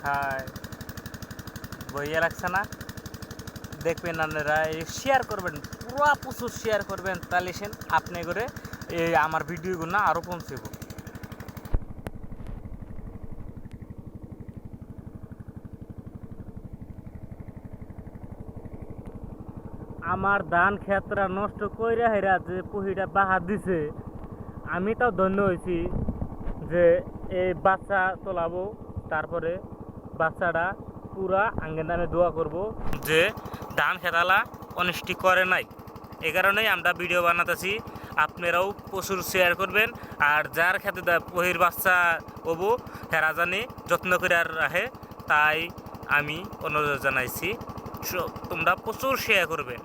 খায় বইয়া লাগছে না দেখবেন আপনারা শেয়ার করবেন পুরা প্রচুর শেয়ার করবেন তাহলে আপনি করে এই আমার ভিডিওগুলো আরও পৌঁছব। আমার ধান ক্ষেতরা নষ্ট কইরা হেরা যে পুহিটা বাহা দিছে আমি তাও ধন্য হয়েছি যে এই বাচ্চা তোলাবো, তারপরে বাচ্চাটা পুরা আঙ্গেন দামে দোয়া করব যে ধান খেতালা অনিষ্টি করে নাই। এই কারণেই আমরা ভিডিও বানাতেছি, আপনারাও প্রচুর শেয়ার করবেন। আর যার খেতে পহির বাচ্চা হবো হেরা জানি যত্ন করে আর রাখে, তাই আমি অনুরোধ জানাইছি তোমরা প্রচুর শেয়ার করবেন।